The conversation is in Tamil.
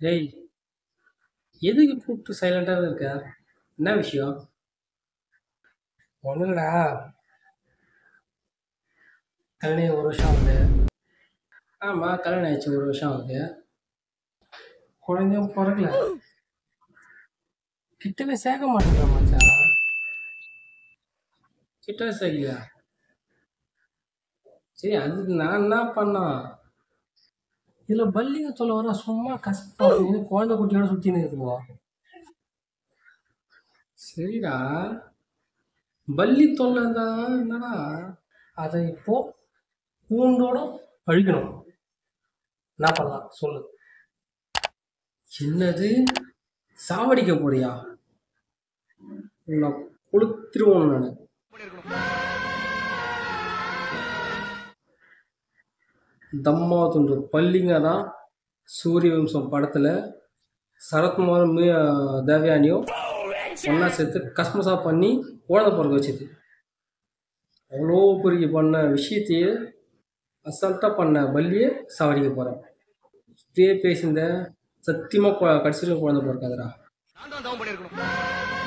டேய், எதுக்கு கூப்பிட்டு சைலண்டாக இருக்க? என்ன விஷயம்? ஒன்றும் இல்லடா. கல்யாணம் ஒரு வருஷம் ஆகுது. ஆமாம், கல்யாணம் ஆயிடுச்சு, ஒரு வருஷம் ஆகுது. குழந்தையும் பிறக்கல. கிட்டவே சேர்க்க மாட்டேங்கிறா மச்சான். கிட்டவே சேர்க்கலையா? சரி, அதுக்கு நான் என்ன பண்ணோம்? இதில் பல்லிங்க சொல்ல வர சும்மா கஷ்டம் குழந்தை குட்டியோட சுற்றின்னு இருக்குவோ. சரிடா, பல்லி தொல்லை தான் என்னடா? அதை இப்போ பூண்டோட அழிக்கணும். என்ன பண்ணலாம் சொல்லு? என்னது? சாவடிக்க போறியா? உன்னை கொளுத்திருவோம் நான். தம்மா துண்டு பல்லிங்க தான் சூரிய வம்சம் படத்தில் சரத்குமாரும் தேவயானியும் ஒன்றா சேர்த்து கஸ்மஸாக பண்ணி குழந்தை பிறக்க வச்சுது. அவ்வளோ பெரிய பண்ண விஷயத்தையே அசால்ட்டாக பண்ண பல்லியே சாவடிக்க போகிறேன். இப்படியே பேசியிருந்த சத்தியமாக கடைசியில் குழந்தை பிறக்காதுடா. நான் தான் தவம் பண்ணியிருக்கணும்.